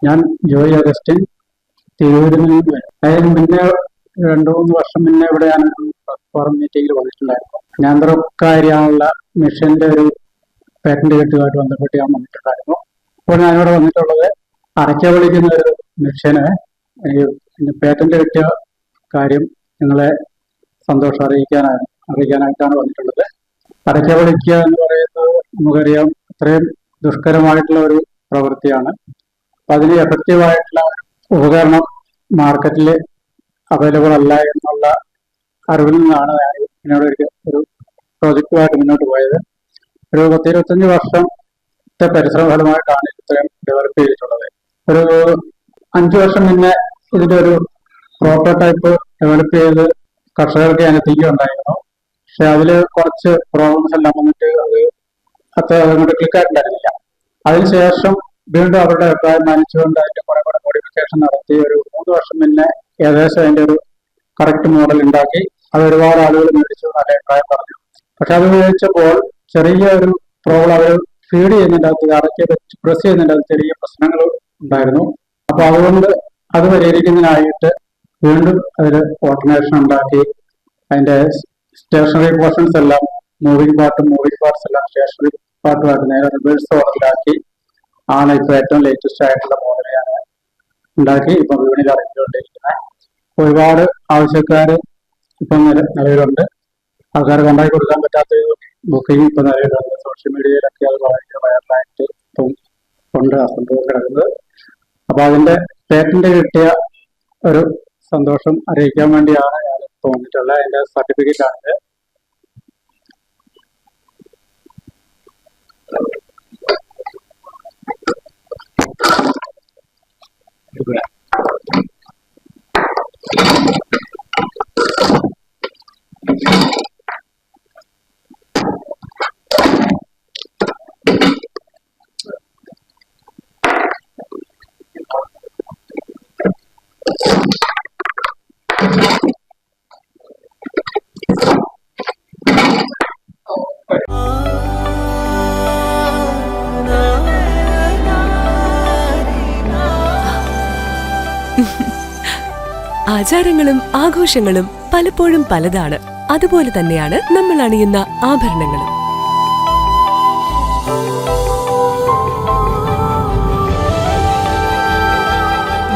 ഞാൻ ജോയ് അഗസ്റ്റിൻ, തിരൂരിൽ നിന്ന് വരും. അതായത് മുന്നേ 2-3 വർഷം മുന്നേ ഇവിടെ ഞാനൊരു ഫോറം മീറ്റിംഗിൽ വന്നിട്ടുണ്ടായിരുന്നു. യന്ത്രക്കാരിയാണുള്ള മിഷന്റെ ഒരു പാറ്റന്റ് കെട്ടുമായിട്ട് ബന്ധപ്പെട്ട് ഞാൻ വന്നിട്ടുണ്ടായിരുന്നു. ഇപ്പോൾ ഞാനിവിടെ വന്നിട്ടുള്ളത് അടയ്ക്ക വിളിക്കുന്ന ഒരു മിഷന് പാറ്റന്റ് കിട്ടിയ കാര്യം നിങ്ങളെ സന്തോഷം അറിയിക്കാനായിട്ടാണ് വന്നിട്ടുള്ളത്. അടയ്ക്ക വിളിക്കുക എന്ന് പറയുന്നത് നമുക്കറിയാം അത്രയും ദുഷ്കരമായിട്ടുള്ള ഒരു പ്രവൃത്തിയാണ്. അപ്പം അതിന് എഫക്റ്റീവായിട്ടുള്ള ഉപകരണം മാർക്കറ്റിൽ അവൈലബിൾ അല്ല എന്നുള്ള അറിവിൽ നിന്നാണ് ഞാൻ എന്നോട് ഒരു പ്രോജക്റ്റുമായിട്ട് മുന്നോട്ട് പോയത്. ഒരു 10-25 വർഷത്തെ പരിശ്രമ ഫലമായിട്ടാണ് ഇത്രയും ഡെവലപ്പ് ചെയ്തിട്ടുള്ളത്. ഒരു 5 വർഷം മുന്നേ ഇതിന്റെ ഒരു പ്രോട്ടോടൈപ്പ് ഡെവലപ്പ് ചെയ്ത് കർഷകർക്ക് ഞാൻ എത്തിക്കുകയുണ്ടായിരുന്നു. പക്ഷെ അതിൽ കുറച്ച് പ്രോബ്ലംസ് എല്ലാം വന്നിട്ട് അത് അത്ര അങ്ങോട്ട് ക്ലിക്കായിട്ടുണ്ടായിരുന്നില്ല. അതിനുശേഷം വീണ്ടും അവരുടെ അഭിപ്രായം മാനിച്ചുകൊണ്ട് അതിന്റെ കുറെ മോഡിഫിക്കേഷൻ നടത്തി ഒരു 3 വർഷം മുന്നേ ഏകദേശം അതിന്റെ ഒരു കറക്റ്റ് മോഡൽ ഉണ്ടാക്കി അത് ഒരുപാട് ആളുകൾ മേടിച്ചു, നല്ല അഭിപ്രായം പറഞ്ഞു. പക്ഷെ അത് ഉപയോഗിച്ചപ്പോൾ ചെറിയ ഒരു പ്രോബ്ലം അവർ ഫീഡ് ചെയ്യുന്നതിൻ്റെ അകത്ത് അടയ്ക്ക് പ്രസ് ചെയ്യുന്നതിൻ്റെ അകത്ത് ചെറിയ പ്രശ്നങ്ങൾ ഉണ്ടായിരുന്നു. അപ്പൊ അതുകൊണ്ട് അത് പരിഹരിക്കുന്നതിനായിട്ട് വീണ്ടും അതിൽ ഓൾട്ടർനേഷൻ ഉണ്ടാക്കി അതിന്റെ സ്റ്റേഷനറി പോർഷൻസ് എല്ലാം മൂവിംഗ് പാർട്സ് എല്ലാം സ്റ്റേഷനറി പാർട്ടുമായിട്ട് നേരെ റിവേഴ്സ് ഓർഡറിലാക്കി ആണ് ഇപ്പൊ ഏറ്റവും ലേറ്റസ്റ്റ് ആയിട്ടുള്ള മോഡൽ ഞാൻ ഉണ്ടാക്കി ഇപ്പം വിപണിയിൽ ഇറങ്ങിക്കൊണ്ടിരിക്കുന്നത്. ഒരുപാട് ആവശ്യക്കാർ ഇപ്പം നിലവിലുണ്ട്. ആൾക്കാർ കൊണ്ടാക്കി കൊടുക്കാൻ പറ്റാത്ത ബുക്കിംഗ് ഇപ്പം നിലവിലുണ്ട്. സോഷ്യൽ മീഡിയയിലൊക്കെ അത് വളരെ വൈറലായിട്ട് ഇപ്പം ഉണ്ട് സംഭവം കിടക്കുന്നത്. അപ്പൊ അതിന്റെ പേറ്റന്റ് കിട്ടിയ ഒരു സന്തോഷം അറിയിക്കാൻ വേണ്ടിയാണ് ഞാൻ ഇപ്പോൾ വന്നിട്ടുള്ളത്. അതിന്റെ സർട്ടിഫിക്കറ്റ് ആണിത്. ആചാരങ്ങളും ആഘോഷങ്ങളും പലപ്പോഴും പലതാണ്. അതുപോലെ തന്നെയാണ് നമ്മൾ അണിയുന്ന ആഭരണങ്ങളും.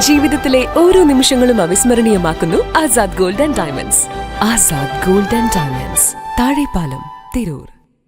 ജീവിതത്തിലെ ഓരോ നിമിഷങ്ങളും അവിസ്മരണീയമാക്കുന്നു Azad gold and diamonds. Azad gold and diamonds, Thazhepalam, Tirur.